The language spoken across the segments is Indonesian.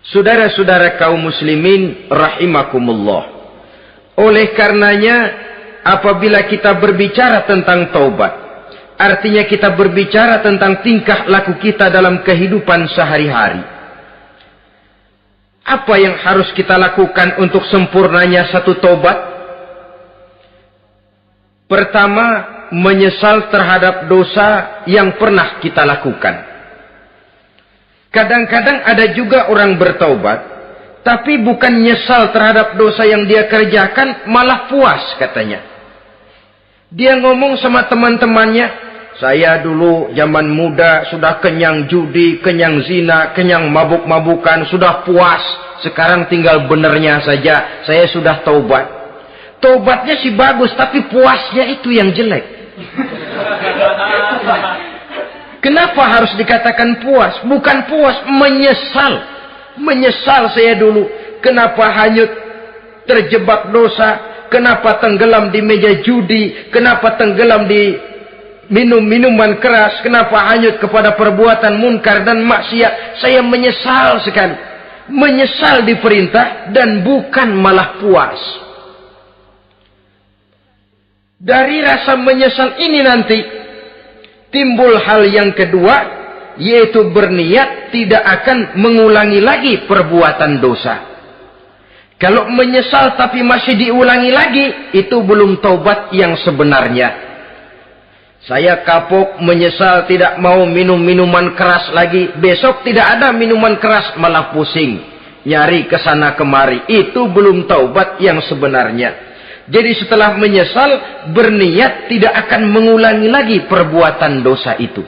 Saudara-saudara kaum muslimin rahimakumullah. Oleh karenanya apabila kita berbicara tentang taubat, artinya kita berbicara tentang tingkah laku kita dalam kehidupan sehari-hari. Apa yang harus kita lakukan untuk sempurnanya satu taubat? Pertama, menyesal terhadap dosa yang pernah kita lakukan. Kadang-kadang ada juga orang bertaubat, tapi bukan nyesal terhadap dosa yang dia kerjakan, malah puas katanya. Dia ngomong sama teman-temannya, saya dulu zaman muda sudah kenyang judi, kenyang zina, kenyang mabuk-mabukan, sudah puas. Sekarang tinggal benernya saja, saya sudah taubat. Taubatnya sih bagus, tapi puasnya itu yang jelek. Kenapa harus dikatakan puas? Bukan puas, menyesal. Menyesal saya dulu. Kenapa hanyut terjebak dosa? Kenapa tenggelam di meja judi? Kenapa tenggelam di minum-minuman keras? Kenapa hanyut kepada perbuatan munkar dan maksiat? Saya menyesal sekali. Menyesal diperintah dan bukan malah puas. Dari rasa menyesal ini nanti timbul hal yang kedua, yaitu berniat tidak akan mengulangi lagi perbuatan dosa. Kalau menyesal tapi masih diulangi lagi, itu belum taubat yang sebenarnya. Saya kapok, menyesal, tidak mau minum minuman keras lagi. Besok tidak ada minuman keras, malah pusing. Nyari kesana kemari. Itu belum taubat yang sebenarnya. Jadi setelah menyesal, berniat tidak akan mengulangi lagi perbuatan dosa itu.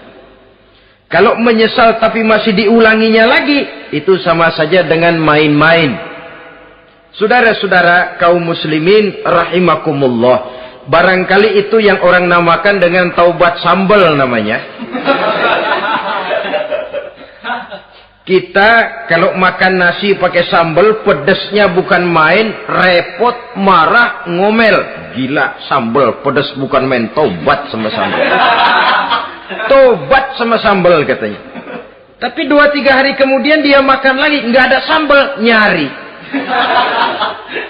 Kalau menyesal tapi masih diulanginya lagi, itu sama saja dengan main-main. Saudara-saudara kaum muslimin rahimakumullah, barangkali itu yang orang namakan dengan taubat sambal namanya. Kita kalau makan nasi pakai sambal, pedesnya bukan main, repot, marah, ngomel. Gila, sambal pedes bukan main, tobat sama sambal. Tobat sama sambal katanya. Tapi 2-3 hari kemudian dia makan lagi, nggak ada sambal, nyari.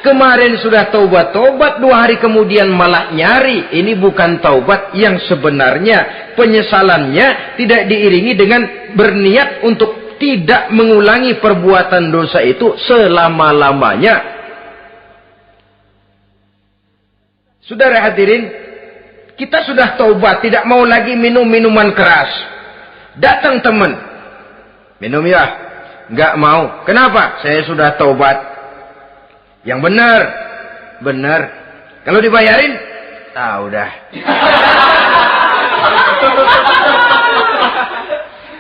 Kemarin sudah tobat, 2 hari kemudian malah nyari. Ini bukan taubat yang sebenarnya. Penyesalannya tidak diiringi dengan berniat untuk tidak mengulangi perbuatan dosa itu selama-lamanya. Saudara hadirin, kita sudah taubat, tidak mau lagi minum minuman keras. Datang teman, minum ya? Enggak mau. Kenapa? Saya sudah taubat. Yang benar, benar. Kalau dibayarin, udah.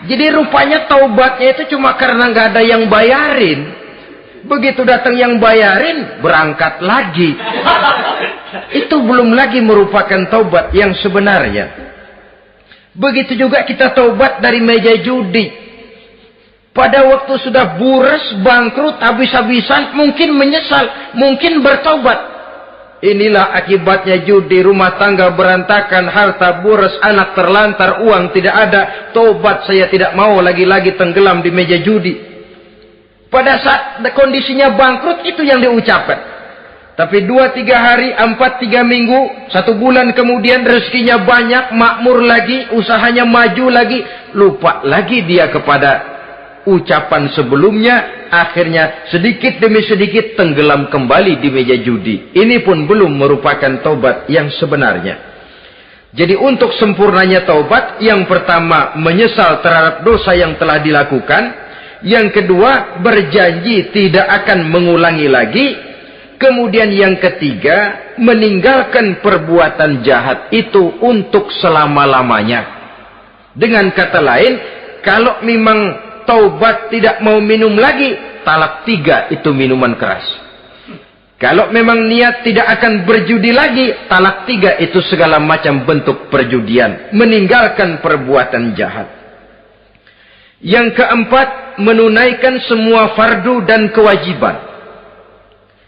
Jadi rupanya taubatnya itu cuma karena nggak ada yang bayarin. Begitu datang yang bayarin, berangkat lagi. Itu belum lagi merupakan taubat yang sebenarnya. Begitu juga kita taubat dari meja judi. Pada waktu sudah buras, bangkrut, habis-habisan, mungkin menyesal, mungkin bertaubat. Inilah akibatnya judi, rumah tangga berantakan, harta boros, anak terlantar, uang tidak ada. Tobat, saya tidak mau lagi-lagi tenggelam di meja judi. Pada saat kondisinya bangkrut, itu yang diucapkan. Tapi 2-3 hari, 4-3 minggu, 1 bulan kemudian rezekinya banyak, makmur lagi, usahanya maju lagi, lupa lagi dia kepada ucapan sebelumnya. Akhirnya sedikit demi sedikit tenggelam kembali di meja judi. Ini pun belum merupakan taubat yang sebenarnya. Jadi untuk sempurnanya taubat, yang pertama menyesal terhadap dosa yang telah dilakukan. Yang kedua berjanji tidak akan mengulangi lagi. Kemudian yang ketiga meninggalkan perbuatan jahat itu untuk selama-lamanya. Dengan kata lain, kalau memang taubat tidak mau minum lagi, talak 3 itu minuman keras. Kalau memang niat tidak akan berjudi lagi, talak 3 itu segala macam bentuk perjudian. Meninggalkan perbuatan jahat. Yang keempat, menunaikan semua fardu dan kewajiban.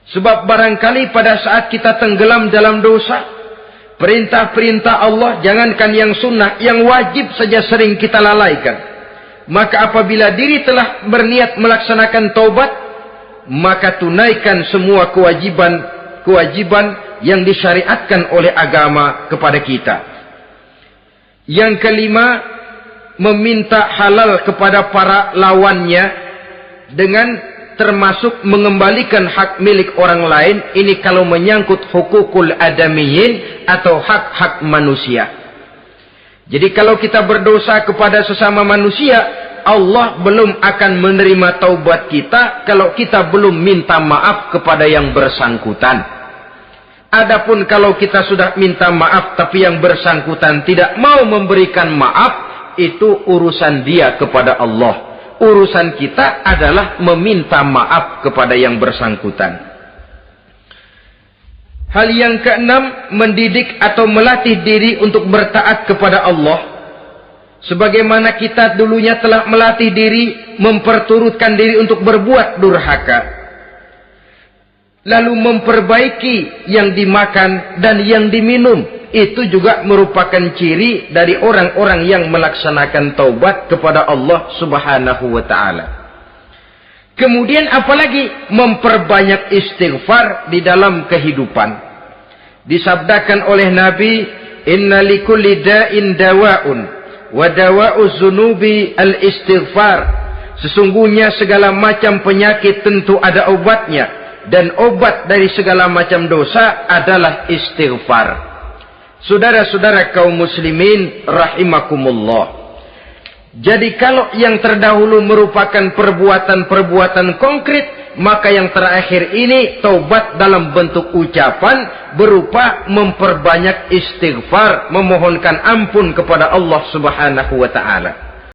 Sebab barangkali pada saat kita tenggelam dalam dosa, perintah-perintah Allah, jangankan yang sunnah, yang wajib saja sering kita lalaikan. Maka apabila diri telah berniat melaksanakan taubat, maka tunaikan semua kewajiban yang disyariatkan oleh agama kepada kita. Yang kelima, meminta halal kepada para lawannya dengan termasuk mengembalikan hak milik orang lain. Ini kalau menyangkut hukukul adamiyin atau hak-hak manusia. Jadi kalau kita berdosa kepada sesama manusia, Allah belum akan menerima taubat kita kalau kita belum minta maaf kepada yang bersangkutan. Adapun kalau kita sudah minta maaf tapi yang bersangkutan tidak mau memberikan maaf, itu urusan dia kepada Allah. Urusan kita adalah meminta maaf kepada yang bersangkutan. Hal yang keenam, mendidik atau melatih diri untuk bertaat kepada Allah. Sebagaimana kita dulunya telah melatih diri, memperturutkan diri untuk berbuat durhaka. Lalu memperbaiki yang dimakan dan yang diminum. Itu juga merupakan ciri dari orang-orang yang melaksanakan taubat kepada Allah Subhanahu wa ta'ala. Kemudian apalagi memperbanyak istighfar di dalam kehidupan. Disabdakan oleh Nabi, inna likulli da'in dawa'un wa dawa'uz zunubi al-istighfar. Sesungguhnya segala macam penyakit tentu ada obatnya, dan obat dari segala macam dosa adalah istighfar. Saudara-saudara kaum muslimin rahimakumullah. Jadi kalau yang terdahulu merupakan perbuatan-perbuatan konkret, maka yang terakhir ini taubat dalam bentuk ucapan berupa memperbanyak istighfar, memohonkan ampun kepada Allah Subhanahu wa ta'ala.